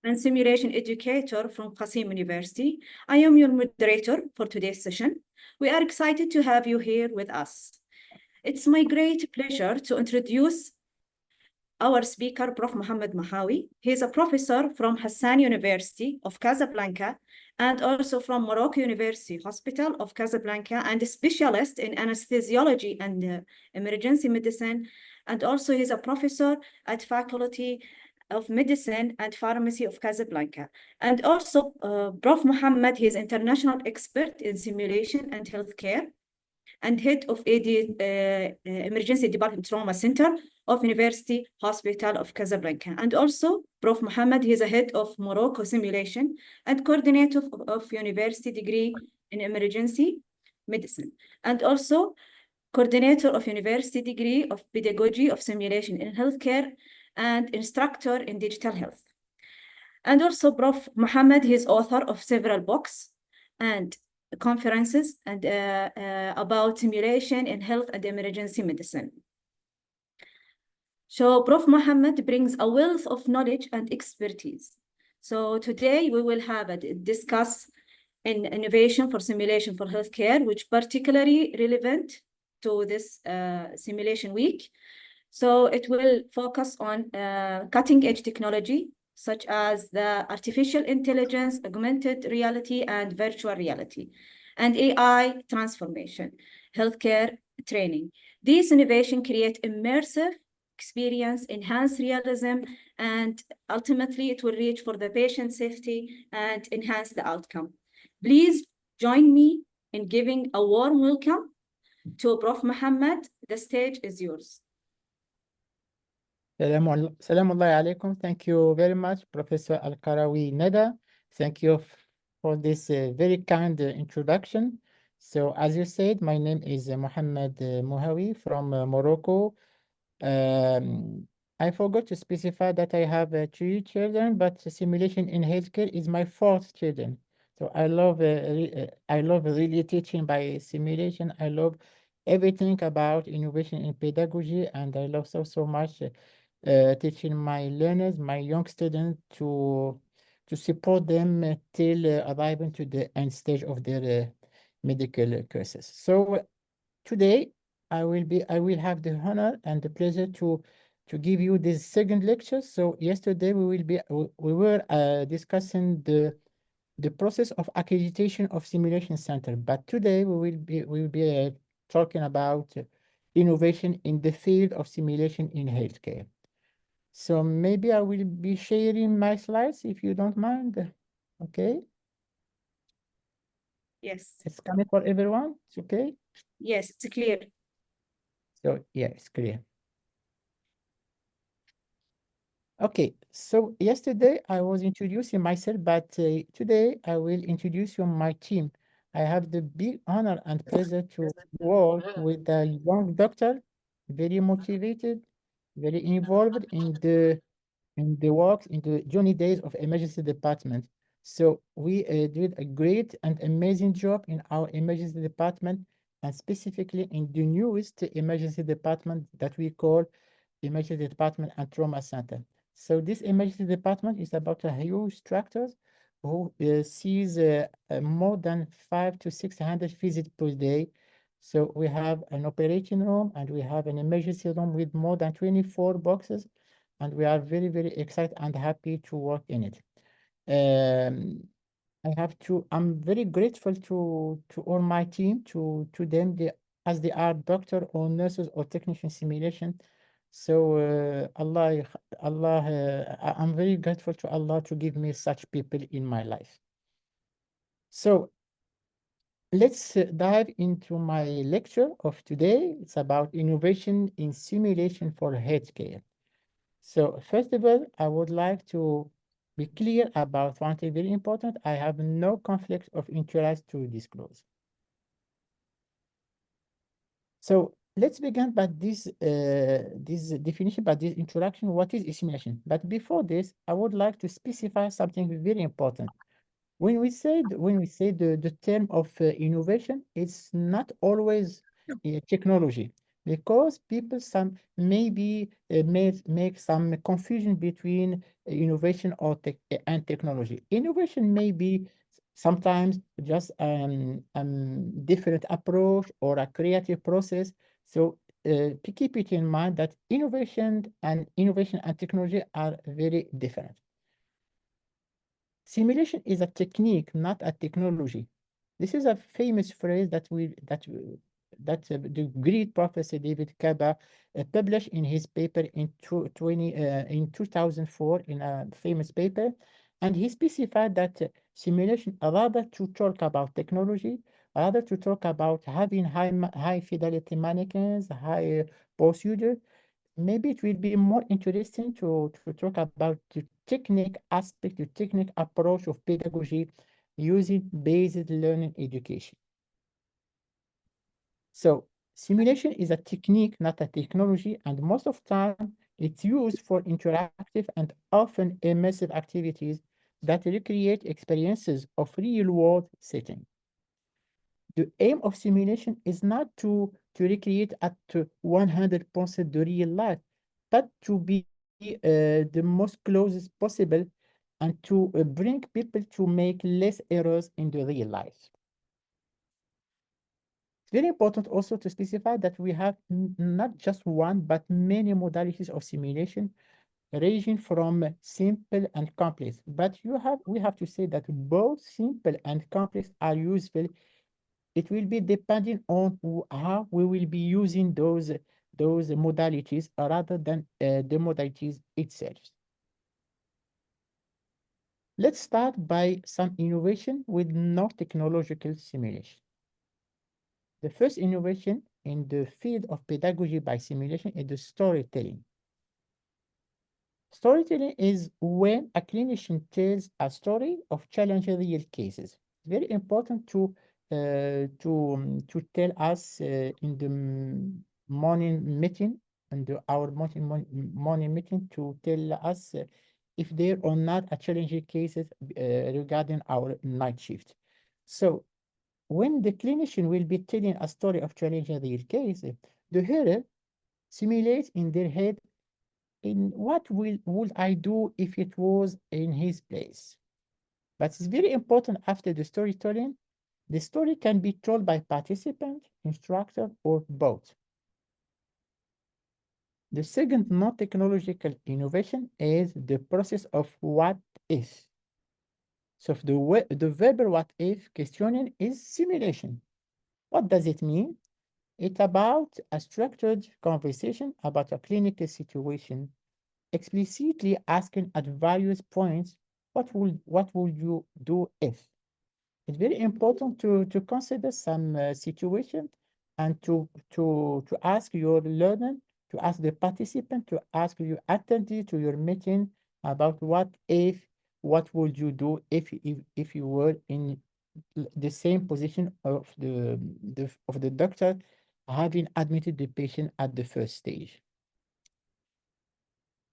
and simulation educator from Qasim University. I am your moderator for today's session. We are excited to have you here with us. It's my great pleasure to introduce our speaker, Prof. Mohammed Mouhaoui. He is a professor from Hassan University of Casablanca and also from Morocco University Hospital of Casablanca, and a specialist in anesthesiology and emergency medicine. And also he's a professor at Faculty of Medicine and Pharmacy of Casablanca. And also Prof. Mohammed, he is international expert in simulation and healthcare and head of Emergency Department Trauma Center of University Hospital of Casablanca. And also, Prof. Mohammed, he is a head of Morocco Simulation and coordinator of University Degree in Emergency Medicine. And also, coordinator of University Degree of Pedagogy of Simulation in Healthcare and instructor in Digital Health. And also, Prof. Mohammed, he is author of several books and conferences and about simulation in health and emergency medicine. So Prof. Mohammed brings a wealth of knowledge and expertise. So today we will have a discuss in innovation for simulation for healthcare, which particularly relevant to this simulation week. So it will focus on cutting edge technology, such as the artificial intelligence, augmented reality, and virtual reality, and AI transformation, healthcare training. These innovations create immersive experience, enhance realism, and ultimately it will reach for the patient safety and enhance the outcome. Please join me in giving a warm welcome to Prof. Mohammed. The stage is yours. Salamu alaikum. Thank you very much, Professor Al-Karawi Neda. Thank you for this very kind introduction. So, as you said, my name is Mohammed Mouhaoui from Morocco. I forgot to specify that I have 3 children, but simulation in healthcare is my 4th children. So I love really teaching by simulation. I love everything about innovation in pedagogy, and I love so much teaching my learners, my young students, to support them till arriving to the end stage of their medical courses. So today I will have the honor and the pleasure to give you this second lecture. So yesterday we were discussing the process of accreditation of simulation center, but today we will be talking about innovation in the field of simulation in healthcare. So maybe I will be sharing my slides if you don't mind. Okay. Yes. It's coming for everyone. It's okay. Yes, it's clear. So yeah, it's clear. Okay, so yesterday I was introducing myself, but today I will introduce you my team. I have the big honor and pleasure to work with a young doctor, very motivated, very involved in the work, in the journey days of emergency department. So we did a great and amazing job in our emergency department, and specifically in the newest emergency department that we call emergency department and trauma center. So this emergency department is about a huge structure who sees more than 500 to 600 visits per day. So we have an operating room and we have an emergency room with more than 24 boxes, and we are very, very excited and happy to work in it. I'm very grateful to all my team, to them, as they are doctor or nurses or technician simulation. So I'm very grateful to Allah to give me such people in my life. So let's dive into my lecture of today. It's about innovation in simulation for healthcare. So first of all, I would like to be clear about one thing very important. I have no conflict of interest to disclose. So let's begin by this definition, by this introduction. What is simulation? But before this, I would like to specify something very important. When we say the term of innovation, it's not always technology. because people some maybe make some confusion between innovation and technology. Innovation may be sometimes just different approach or a creative process. So keep it in mind that innovation and technology are very different. Simulation is a technique, not a technology. This is a famous phrase that the great professor David Kaba published in his paper in 2004 in a famous paper, and he specified that simulation, rather to talk about technology, rather to talk about having high fidelity mannequins, high procedure, maybe it will be more interesting to talk about the technique aspect, the technique approach of pedagogy using basic learning education. So simulation is a technique, not a technology, and most of time it's used for interactive and often immersive activities that recreate experiences of real-world setting. The aim of simulation is not to recreate at 100% the real life, but to be the most closest possible and to bring people to make less errors in the real life. It's very important also to specify that we have not just one, but many modalities of simulation ranging from simple and complex. But we have to say that both simple and complex are useful. It will be depending on how we will be using those modalities rather than the modalities itself. Let's start by some innovation with no technological simulation. The first innovation in the field of pedagogy by simulation is the storytelling. Storytelling is when a clinician tells a story of challenging real cases. It's very important to tell us in the morning meeting and our morning meeting to tell us if there or not a challenging cases regarding our night shift. So when the clinician will be telling a story of challenging real case, the hearer simulates in their head in what would I do if it was in his place. But it's very important after the storytelling, the story can be told by participant, instructor, or both. The second non-technological innovation is the process of what if. So the verbal what if questioning is simulation. What does it mean? It's about a structured conversation about a clinical situation, explicitly asking at various points, what would you do if? It's very important to consider some situation and to ask your learner, to ask the participant, to ask your attendee to your meeting about what would you do if you were in the same position of the doctor having admitted the patient at the first stage.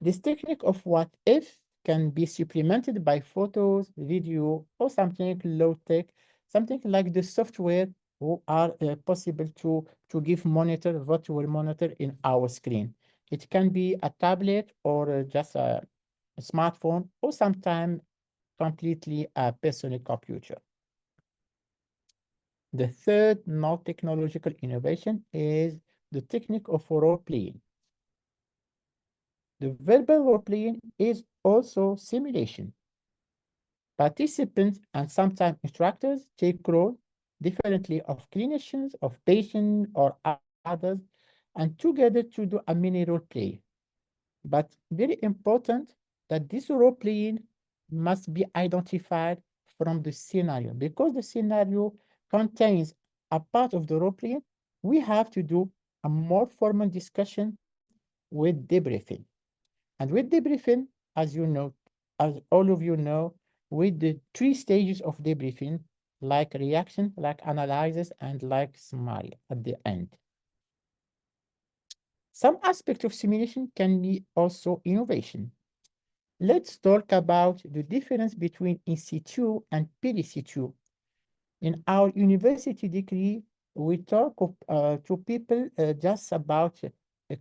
This technique of what if can be supplemented by photos, video, or something low tech, something like the software who are possible to give virtual monitor in our screen. It can be a tablet or just a smartphone or sometimes completely a personal computer. The third non-technological innovation is the technique of role playing. The verbal role playing is also simulation. Participants and sometimes instructors take role differently of clinicians, of patients, or others, and together to do a mini role play. But very important that this role playing must be identified from the scenario. Because the scenario contains a part of the role playing, we have to do a more formal discussion with debriefing. And with debriefing, as you know, as all of you know, with the three stages of debriefing, like reaction, like analysis, and like smile at the end. Some aspect of simulation can be also innovation. Let's talk about the difference between in situ and peri situ. In our university degree, we talk to people just about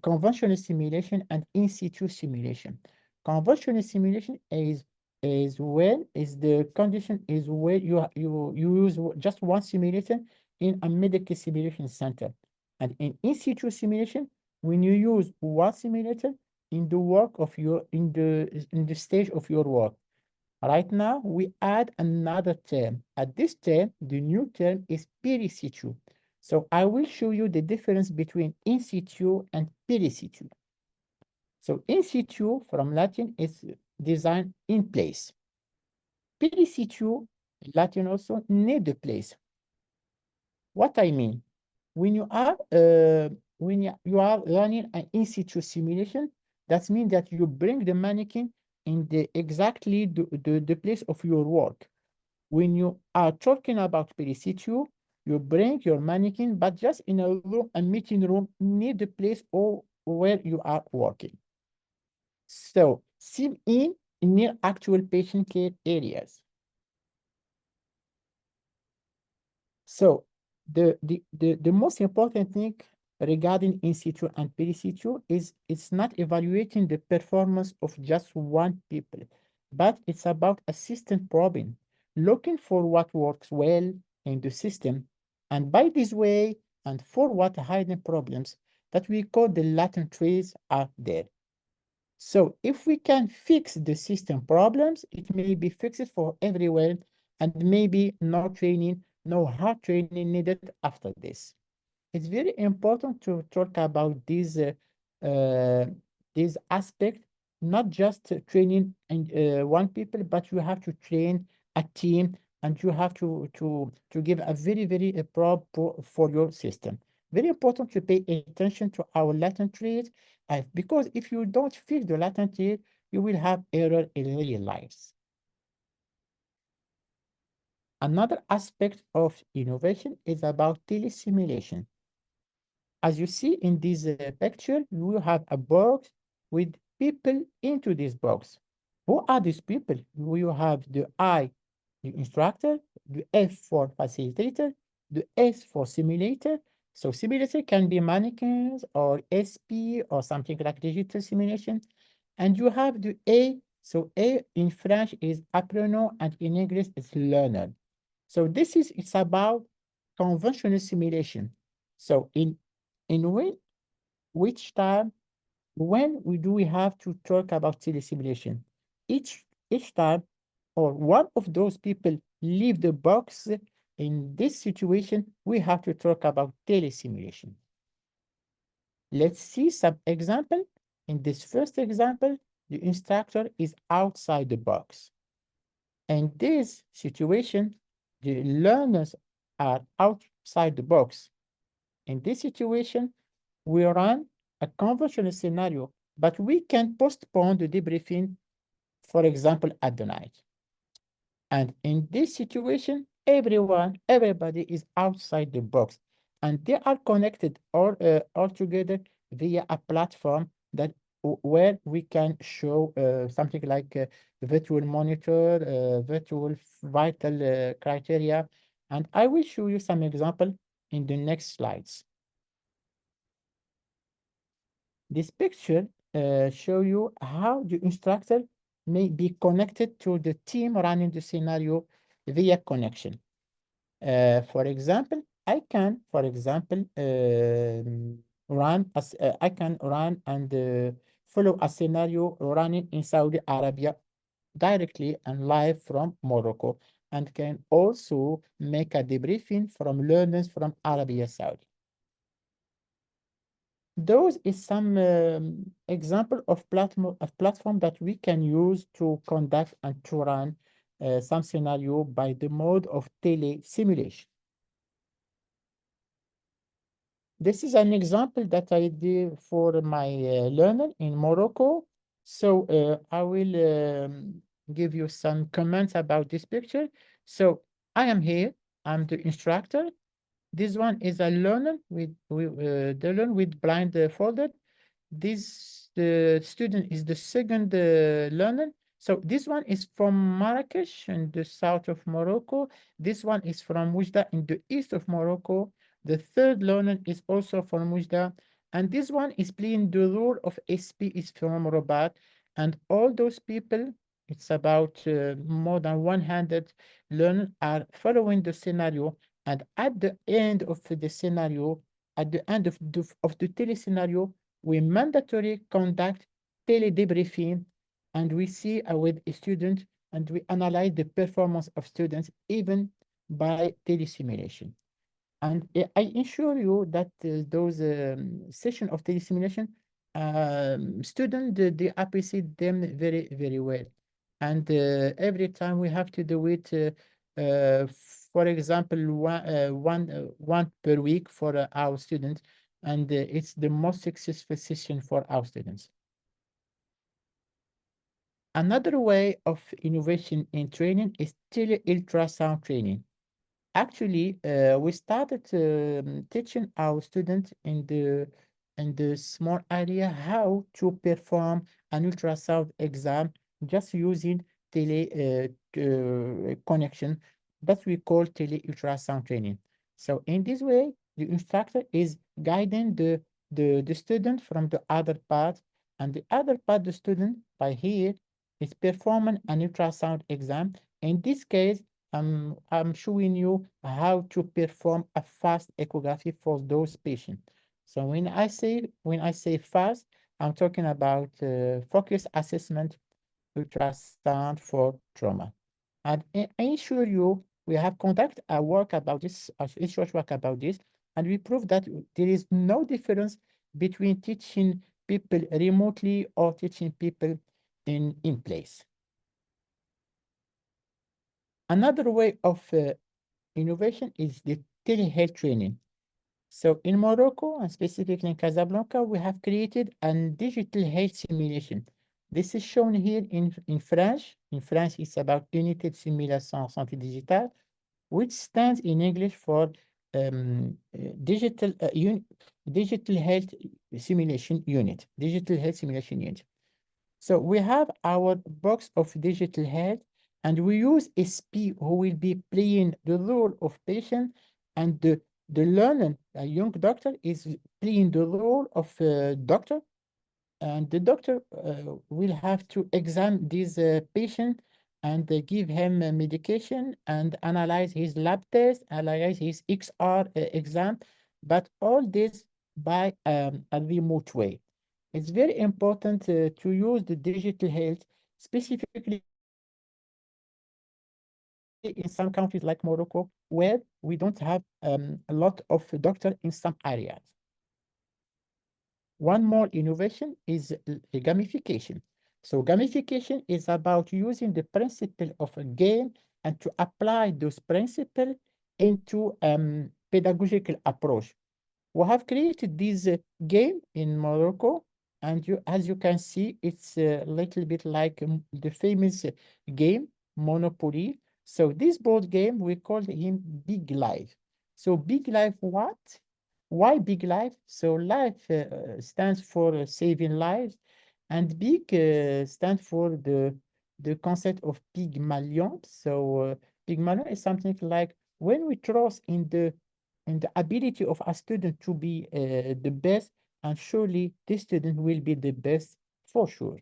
conventional simulation and in situ simulation. Conventional simulation is the condition is where you use just one simulation in a medical simulation center, and in situ simulation, when you use one simulator in the work of your in the stage of your work. Right now, we add another term. At this term, the new term is peri situ. So I will show you the difference between in situ and peri situ. So in situ from Latin is designed in place. Peri situ, Latin also, near the place. What I mean, when you are running an in situ simulation, that means that you bring the mannequin in the exactly the place of your work. When you are talking about peri situ, you bring your mannequin, but just in a room, a meeting room near the place or where you are working. So sim in near actual patient care areas. So the most important thing regarding in situ and peri situ is it's not evaluating the performance of just one people, but it's about a system problem, looking for what works well in the system, and by this way, and for what hidden problems that we call the latent traces are there. So if we can fix the system problems, it may be fixed for everyone, and maybe no training, no hard training needed after this. It's very important to talk about uh, these aspects, not just training and one people, but you have to train a team, and you have to give a very prob for your system. Very important to pay attention to our latent traits, because if you don't fix the latent trait, you will have error in real lives. Another aspect of innovation is about telesimulation. As you see in this picture, you have a box with people into this box. Who are these people? You have the I, the instructor, the F for facilitator, the S for simulator. So simulator can be mannequins or SP or something like digital simulation. And you have the A. So A in French is apprenant and in English is learner. So it's about conventional simulation. So in which time, when we have to talk about telesimulation? Each time, or one of those people leave the box, in this situation, we have to talk about telesimulation. Let's see some example. In this first example, the instructor is outside the box. In this situation, the learners are outside the box. In this situation, we run a conventional scenario, but we can postpone the debriefing, for example, at the night. And in this situation, everybody is outside the box, and they are connected all together via a platform that where we can show something like virtual monitor, virtual vital criteria, and I will show you some example in the next slides. This picture show you how the instructor may be connected to the team running the scenario via connection. For example, I can, for example, I can run and follow a scenario running in Saudi Arabia directly and live from Morocco, and can also make a debriefing from learners from Arabia Saudi. Those is some example of platform that we can use to conduct and to run some scenario by the mode of tele simulation. This is an example that I did for my learner in Morocco. So I will give you some comments about this picture. So I am here. I'm the instructor. This one is a learner the learner with blind folder. This the student is the second learner. So this one is from Marrakesh in the south of Morocco. This one is from Oujda in the east of Morocco. The third learner is also from Mujda, and this one is playing the role of SP is from Robot, and all those people, it's about more than 100 learners are following the scenario, and at the end of the scenario, at the end of the tele scenario, we mandatory conduct tele debriefing, and we see with a student, and we analyze the performance of students even by tele simulation. And I assure you that those session of telesimulation, students they appreciate them very very well. And every time we have to do it, for example, one per week for our students, and it's the most successful session for our students. Another way of innovation in training is tele ultrasound training. Actually, we started teaching our students in the small area how to perform an ultrasound exam just using tele connection that we call tele ultrasound training. So in this way, the instructor is guiding the student from the other part, and the other part, the student by here is performing an ultrasound exam. In this case, I'm showing you how to perform a fast echography for those patients. So when I say fast, I'm talking about focus assessment ultrasound for trauma. And I assure you, we have conducted a work about this, a research work about this, and we prove that there is no difference between teaching people remotely or teaching people in place. Another way of innovation is the telehealth training. So in Morocco, and specifically in Casablanca, we have created a digital health simulation. This is shown here in French. In French, it's about Unité de Simulation Santé Digitale, which stands in English for Digital Health Simulation Unit, Digital Health Simulation Unit. So we have our box of digital health, and we use SP who will be playing the role of patient, and the learner, a young doctor, is playing the role of doctor, and the doctor will have to examine this patient and give him medication and analyze his lab test, analyze his XR exam, but all this by a remote way. It's very important to use the digital health, specifically in some countries like Morocco, where we don't have a lot of doctor in some areas. One more innovation is gamification. So gamification is about using the principle of a game and to apply those principles into pedagogical approach. We have created this game in Morocco, and as you can see, it's a little bit like the famous game Monopoly. So this board game, we call him Big Life. So Big Life what? Why Big Life? So life stands for saving lives, and big stands for the concept of Pygmalion. So Pygmalion is something like when we trust in the ability of a student to be the best, and surely this student will be the best for sure.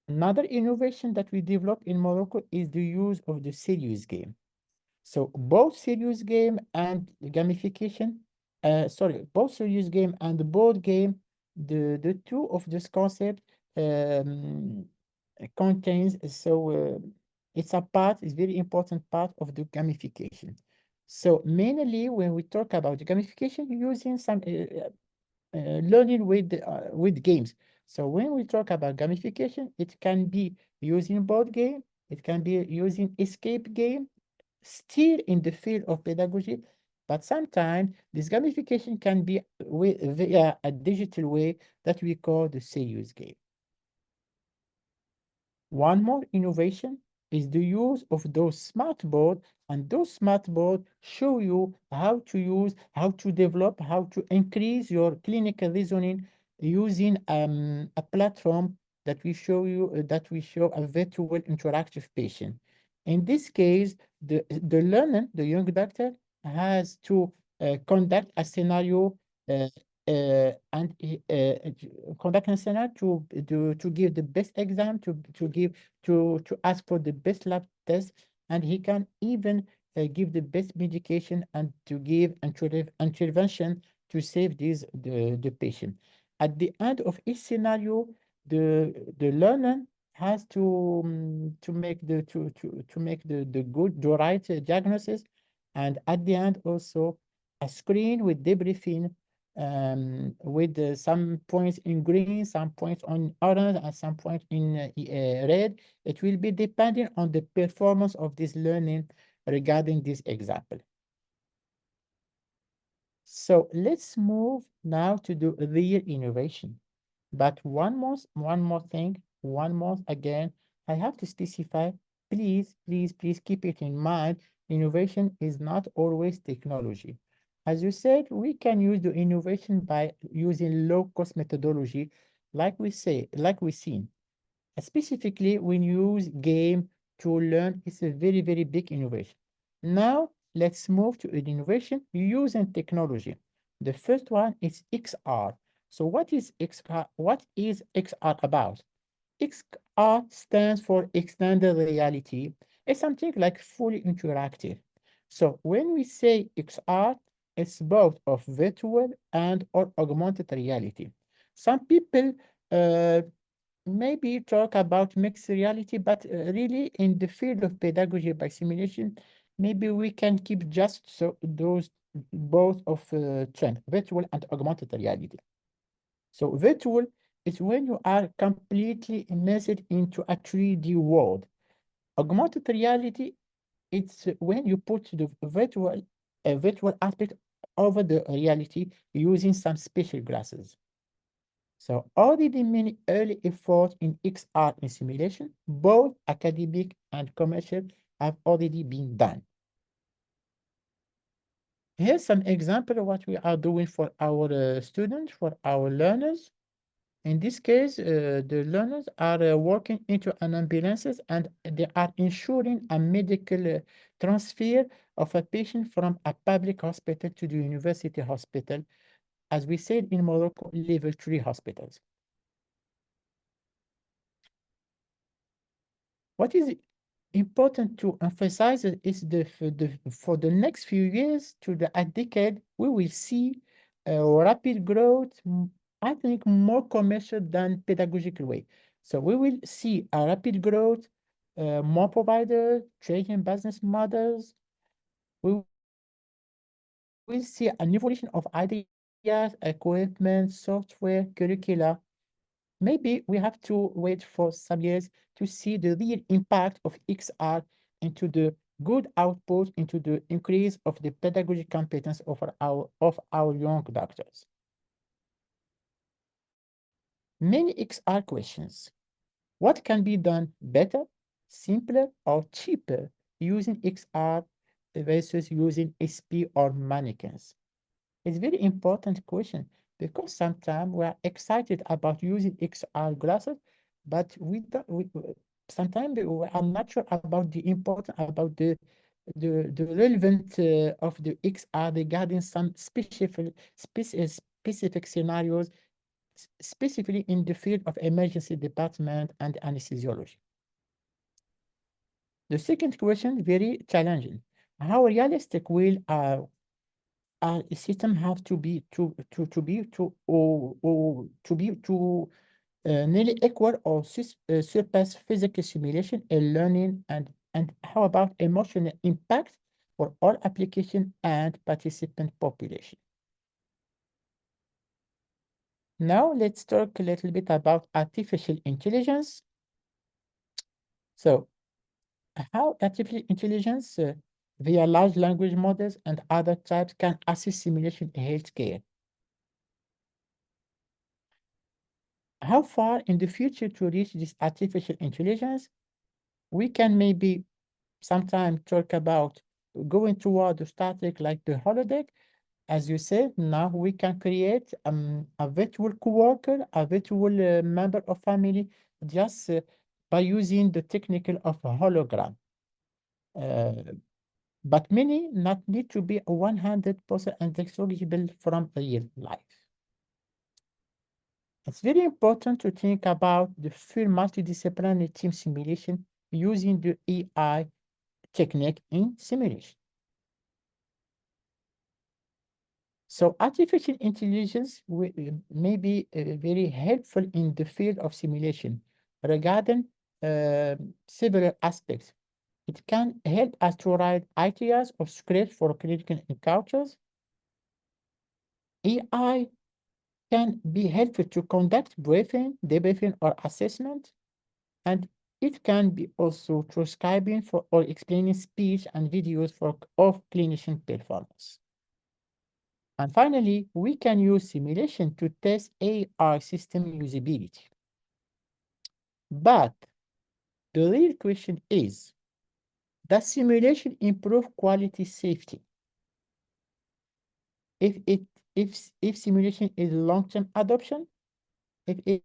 Another innovation that we developed in Morocco is the use of the serious game. So both serious game and gamification, both serious game and the board game, the two of this concept um, contains, it's a part, it's very important part of the gamification. So mainly when we talk about the gamification, using some learning with games. So when we talk about gamification, it can be using board game, it can be using escape game, still in the field of pedagogy, but sometimes this gamification can be via a digital way that we call the serious game. One more innovation is the use of those smart boards, and those smart boards show you how to use, how to develop, how to increase your clinical reasoning using a platform that we show you, that we show a virtual interactive patient. In this case, the learner, the young doctor, has to conduct a scenario and conduct a scenario to give the best exam, to ask for the best lab test, and he can even give the best medication and to give intervention to save the patient. At the end of each scenario, the learner has to make the right diagnosis, and at the end also a screen with debriefing with some points in green, some points on orange, and some points in red. It will be depending on the performance of this learning regarding this example. So let's move now to the real innovation. But one more thing, one more again, I have to specify, please keep it in mind, innovation is not always technology. As you said, we can use the innovation by using low-cost methodology, like we seen. Specifically, when you use game to learn, it's a very big innovation. Now, let's move to an innovation using technology. The first one is XR. So what is XR? What is XR about? XR stands for extended reality. It's something like fully interactive. So when we say XR, it's both of virtual and or augmented reality. Some people uh, maybe talk about mixed reality, but really in the field of pedagogy by simulation, maybe we can keep just so those both of trend, virtual and augmented reality. So virtual is when you are completely immersed into a 3D world. Augmented reality, it's when you put the virtual aspect over the reality using some special glasses. So already many early efforts in XR in simulation, both academic and commercial, have already been done. Here's some example of what we are doing for our students, for our learners. In this case, the learners are working into an ambulances and they are ensuring a medical transfer of a patient from a public hospital to the university hospital, as we said in Morocco, level 3 hospitals. What is important to emphasize is for the next few years to a decade, we will see rapid growth, I think more commercial than pedagogical way. So we will see a rapid growth, more providers, changing business models. We will see an evolution of ideas, equipment, software, curricula. Maybe we have to wait for some years to see the real impact of XR into the good output, into the increase of the pedagogic competence of our young doctors. Many XR questions. What can be done better, simpler, or cheaper using XR versus using SP or mannequins? It's a very important question because sometimes we are excited about using XR glasses, but sometimes we are not sure about the importance, about the relevant of the XR regarding some specific scenarios, specifically in the field of emergency department and anesthesiology. The second question, very challenging. How realistic will our system have to be nearly equal or surpass physical simulation and learning, and how about emotional impact for all application and participant population? Now let's talk a little bit about artificial intelligence. So how artificial intelligence via large language models and other types can assist simulation in healthcare. How far in the future to reach this artificial intelligence? We can maybe sometime talk about going toward the static like the holodeck. As you said, now we can create a virtual coworker, a virtual member of family, just by using the technique of a hologram. but many not need to be 100% indexologable from real life. It's very important to think about the full multidisciplinary team simulation using the AI technique in simulation. So artificial intelligence may be very helpful in the field of simulation regarding several aspects. It can help us to write ideas or scripts for critical encounters. AI can be helpful to conduct briefing, debriefing, or assessment, and it can be also transcribing for or explaining speech and videos for of clinician performance. And finally, we can use simulation to test AI system usability. But the real question is, does simulation improve quality safety? If simulation is long-term adoption, if it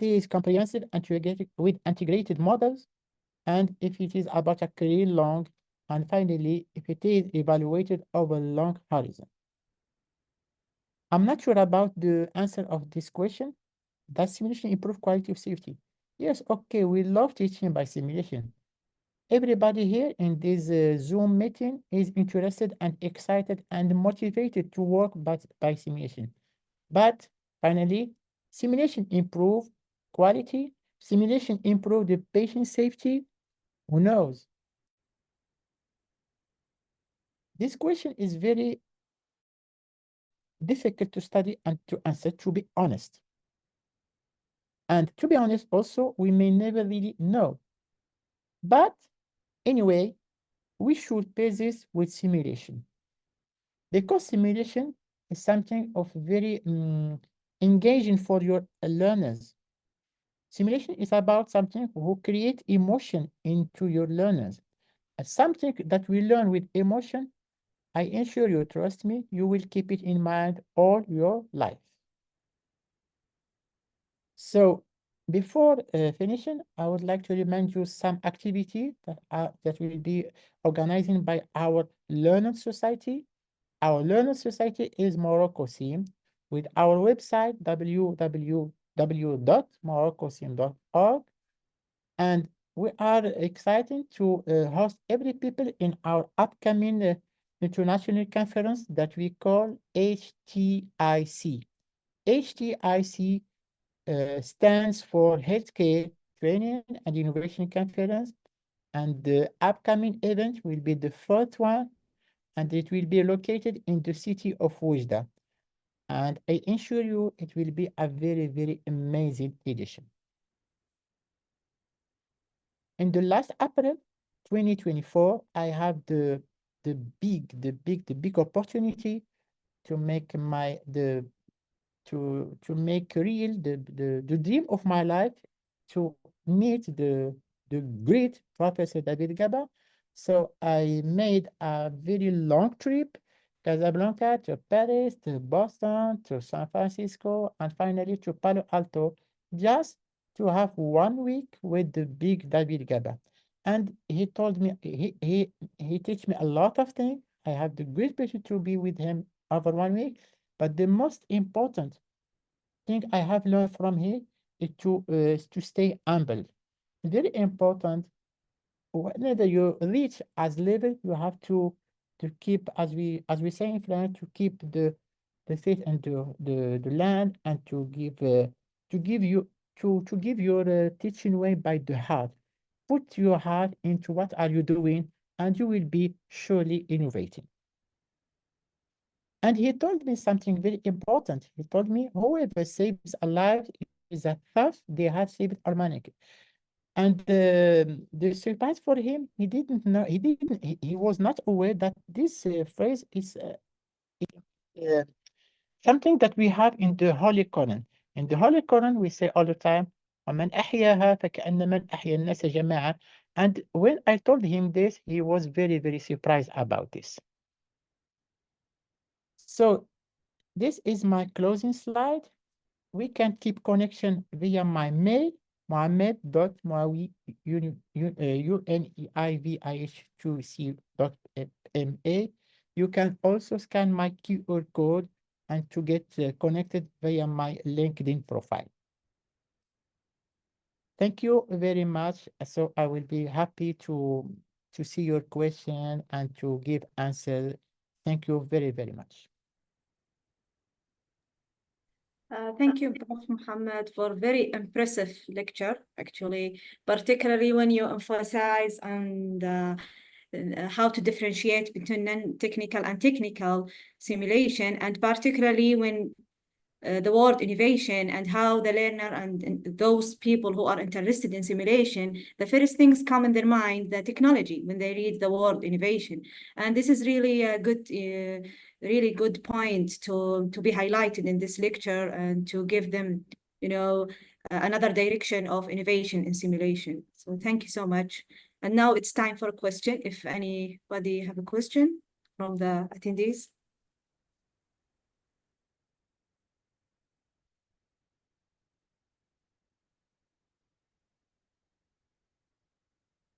is comprehensive integrated with integrated models, and if it is about a career long, and finally, if it is evaluated over long horizon. I'm not sure about the answer of this question. Does simulation improve quality of safety? Yes, okay, we love teaching by simulation. Everybody here in this Zoom meeting is interested and excited and motivated to work by simulation. But finally, simulation improve quality, simulation improve the patient safety. Who knows? This question is very difficult to study and to answer, to be honest. And to be honest, also, we may never really know. But anyway, we should pair this with simulation. Because simulation is something of very engaging for your learners. Simulation is about something who create emotion into your learners. Something that we learn with emotion, I ensure you, trust me, you will keep it in mind all your life. So before finishing, I would like to remind you some activity that will be organizing by our Learner Society. Our Learner Society is Morocco theme with our website www.moroccotheme.org, and we are excited to host every people in our upcoming international conference that we call HTIC. HTIC stands for Healthcare Training and Innovation Conference, and the upcoming event will be the fourth one, and it will be located in the city of Oujda. And I assure you it will be a very, very amazing edition. In the last April 2024, I have the big opportunity to make to make real the dream of my life, to meet the great Professor David Gaba. So I made a very long trip, Casablanca to Paris, to Boston, to San Francisco, and finally to Palo Alto, just to have 1 week with the big David Gaba. And he told me, he teach me a lot of things. I have the great pleasure to be with him over 1 week. But the most important thing I have learned from him is to stay humble. Very important. Whenever you reach as level, you have to keep, as we say in French, to keep the faith and the land, and to give your teaching way by the heart. Put your heart into what are you doing, and you will be surely innovating. And he told me something very important. He told me, whoever saves a life is a thief, they have saved humanity. And the surprise for him, he didn't know, he was not aware that this phrase is uh, something that we have in the Holy Quran. In the Holy Quran, we say all the time, وَمَنْ أَحْيَاهَا فَكَأَنَّمَنْ أَحْيَا النَّاسَ جَمِيعًا. And when I told him this, he was very, very surprised about this. So this is my closing slide. We can keep connection via my mail. Mohammed.Mouhaoui, UNEIVIH2C.MA. You can also scan my QR code and to get connected via my LinkedIn profile. Thank you very much. So I will be happy to see your question and to give answer. Thank you very, very much. Thank you, Prof. Mohammed, for a very impressive lecture, actually, particularly when you emphasize on how to differentiate between non-technical and technical simulation, and particularly when the word innovation and how the learner and those people who are interested in simulation, the first things come in their mind, the technology, when they read the word innovation. And this is really a good, really good point to be highlighted in this lecture and to give them, another direction of innovation in simulation. So thank you so much. And now it's time for a question. If anybody have a question from the attendees.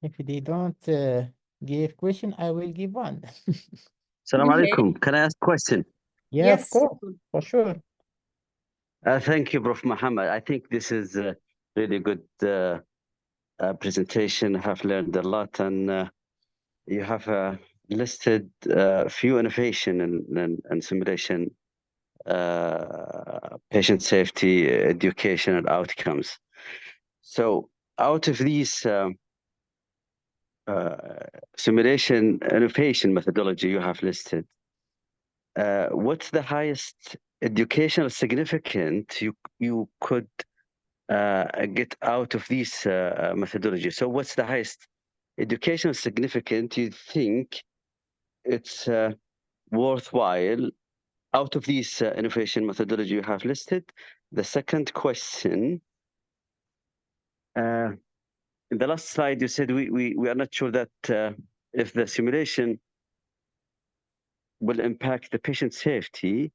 If they don't give question, I will give one. Assalamu Okay. alaikum. Can I ask a question? Yeah, of Yes. course, for sure. Thank you, Prof. Muhammad. I think this is a really good presentation. I have learned a lot, and you have listed a few innovation and simulation, patient safety, education, and outcomes. So out of these simulation innovation methodology you have listed, what's the highest educational significance you could get out of these methodology? So what's the highest educational significance you think it's worthwhile out of these innovation methodology you have listed? The second question, in the last slide you said we are not sure that if the simulation will impact the patient safety.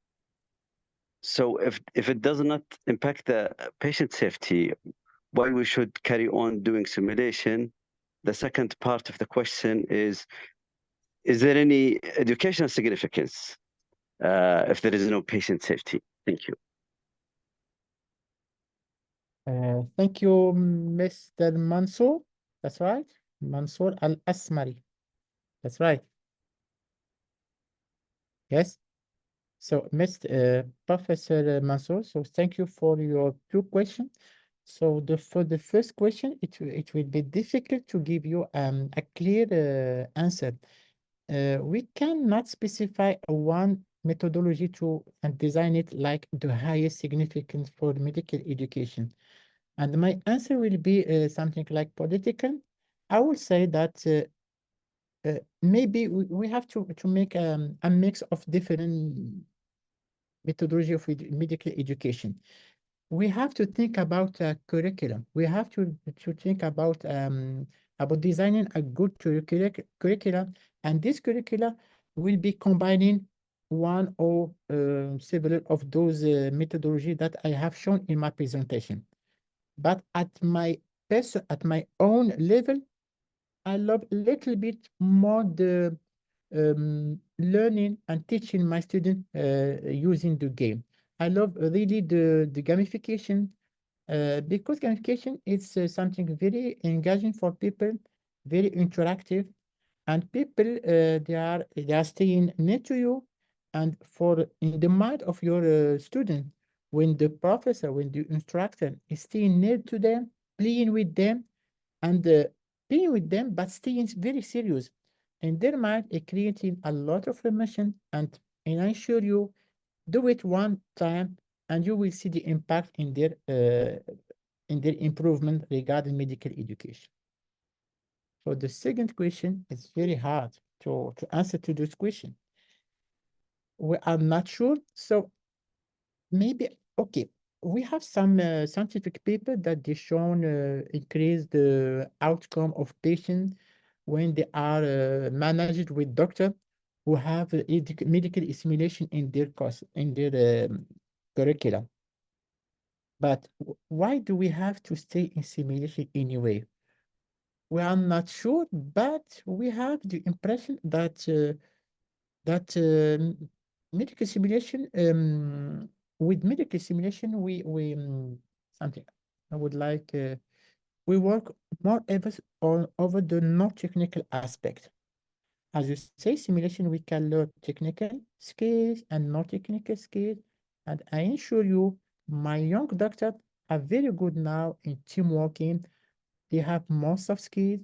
So if it does not impact the patient safety, why we should carry on doing simulation? The second part of the question is there any educational significance if there is no patient safety? Thank you. Thank you, Mr. Mansour. That's right. Mansour Al-Asmari. That's right. Yes. So, Mr. Professor Mansour, so thank you for your two questions. So for the first question, it will be difficult to give you a clear answer. We cannot specify one methodology to and design it like the highest significance for medical education. And my answer will be something like political. I would say that maybe we have to make a mix of different methodology of medical education. We have to think about a curriculum. We have to think about designing a good curriculum, and this curriculum will be combining one or several of those methodology that I have shown in my presentation. But at my own level, I love a little bit more the learning and teaching my students using the game. I love really the gamification because gamification is something very engaging for people, very interactive, and people they are staying near to you, and for in the mind of your student, when the professor, when the instructor is staying near to them, playing with them, and playing with them, but staying very serious in their mind, creating a lot of emotion, and I assure you, do it one time, and you will see the impact in their improvement regarding medical education. So the second question is very hard to answer to this question. We are not sure. So maybe, okay, we have some scientific paper that they shown increase the outcome of patients when they are managed with doctor who have medical simulation in their course, in their curriculum. But why do we have to stay in simulation anyway? We are not sure, but we have the impression that medical simulation, with medical simulation, we something I would like. We work more on over the non-technical aspect. As you say, simulation, we can learn technical skills and non-technical skills. And I assure you, my young doctors are very good now in team working. They have more soft skills.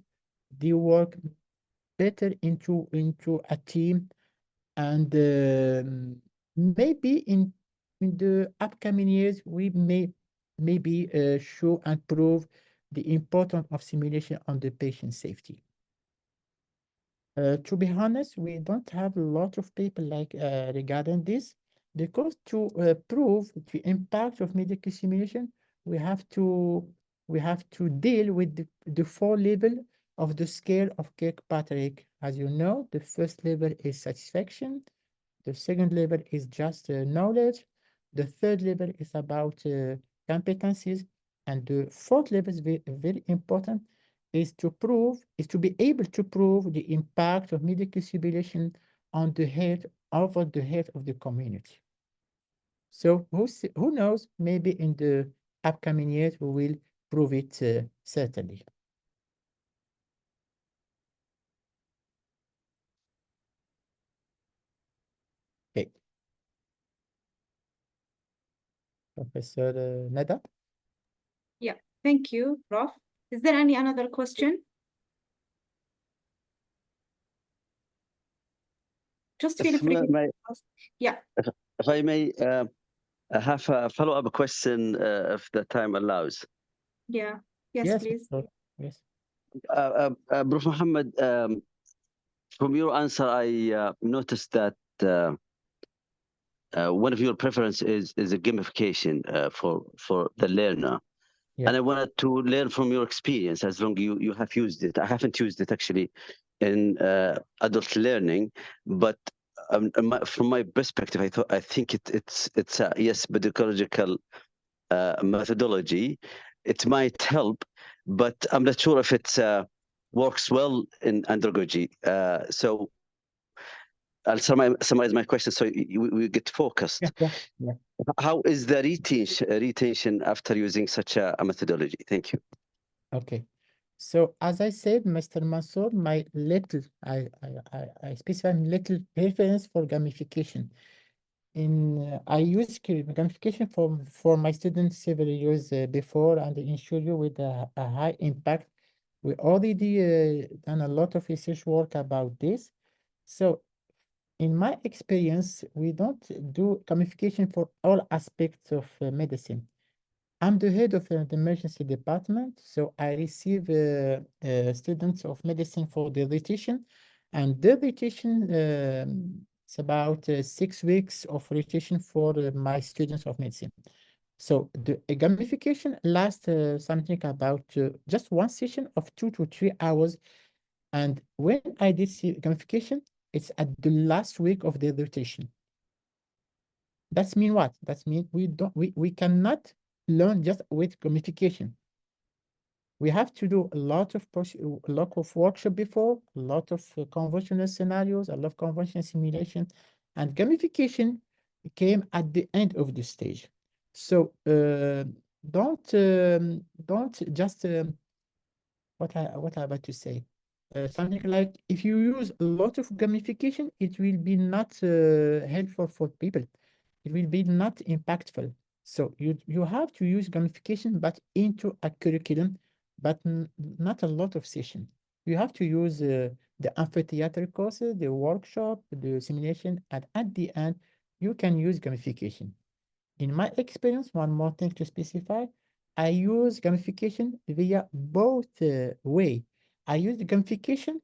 They work better into a team. And maybe in the upcoming years, we may maybe show and prove the importance of simulation on the patient safety. To be honest, we don't have a lot of people like regarding this, because to prove the impact of medical simulation, we have to deal with the four level of the scale of Kirkpatrick. As you know, the first level is satisfaction. The second level is just knowledge. The third level is about competencies. And the fourth level is very important, is to be able to prove the impact of medical simulation on the health, over the health of the community. So who knows, maybe in the upcoming years, we will prove it certainly. Okay. Professor Nada? Yeah, thank you, Prof. Is there any another question? Just feel If free. may, Yeah, if I may have a follow-up question, if the time allows. yeah, yes, Yes, please. yes. Prof. Mohammed, from your answer, I noticed that one of your preference is a gamification for the learner. Yeah. And I wanted to learn from your experience, as long you have used it. I haven't used it actually in adult learning, but from my perspective, I think it's a yes pedagogical methodology. It might help, but I'm not sure if it works well in andragogy. So I'll summarize my question so we get focused. Yeah. How is the retention after using such a methodology? Thank you. Okay. So as I said, Mr. Mansour, I specify little preference for gamification. I use gamification for my students several years before, and I ensure you with a high impact. We already done a lot of research work about this. So in my experience, we don't do gamification for all aspects of medicine. I'm the head of the emergency department, so I receive students of medicine for the rotation, and the rotation it's about 6 weeks of rotation for my students of medicine. So the gamification lasts something about just one session of 2 to 3 hours, and when I did see gamification, it's at the last week of the rotation. That's mean what? That means we cannot learn just with gamification. We have to do a lot of workshop before, a lot of conventional scenarios, a lot of conventional simulation, and gamification came at the end of the stage. So don't just what I about to say. Something like, if you use a lot of gamification, it will be not helpful for people. It will be not impactful. So you have to use gamification, but into a curriculum, but not a lot of session. You have to use the amphitheater courses, the workshop, the simulation, and at the end, you can use gamification. In my experience, one more thing to specify, I use gamification via both way. I use the gamification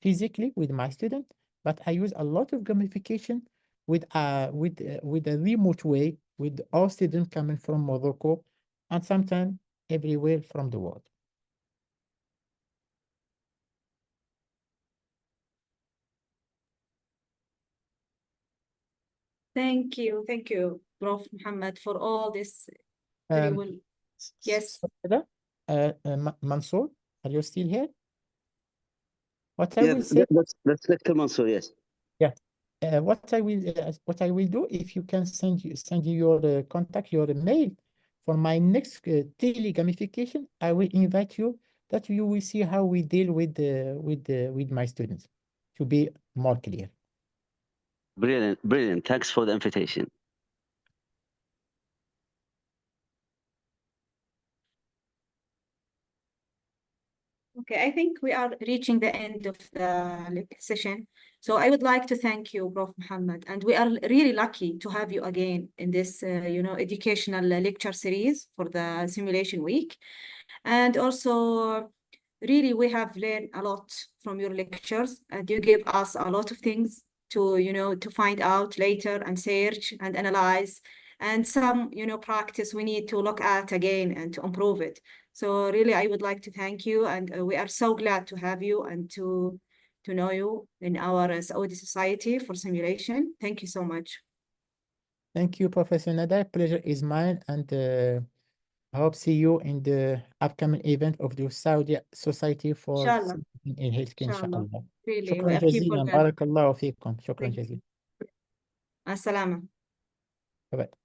physically with my student, but I use a lot of gamification with a remote way with all students coming from Morocco and sometimes everywhere from the world. Thank you, Prof. Mohammed, for all this We Um, will, yes. Sada, Mansour, are you still here? What I Yeah, will say, that's Dr. Mansour, yes. yeah. What I will do, if you can send you your contact, your mail for my next tele-gamification, I will invite you that you will see how we deal with my students to be more clear. Brilliant, brilliant. Thanks for the invitation. Okay, I think we are reaching the end of the session. So I would like to thank you, Prof. Mohammed, and we are really lucky to have you again in this, educational lecture series for the simulation week. And also, really, we have learned a lot from your lectures, and you give us a lot of things to find out later and search and analyze, and some, practice we need to look at again and to improve it. So really, I would like to thank you, and we are so glad to have you and to know you in our Saudi Society for Simulation. Thank you so much. Thank you, Professor Nada. Pleasure is mine, and I hope see you in the upcoming event of the Saudi Society for Inshallah. in healthcare, Inshallah. inshallah. Really, we شكرا are people جزيلا. that. بارك الله فيكم. شكرا Thank you. جزيلا. As-salama. Bye-bye.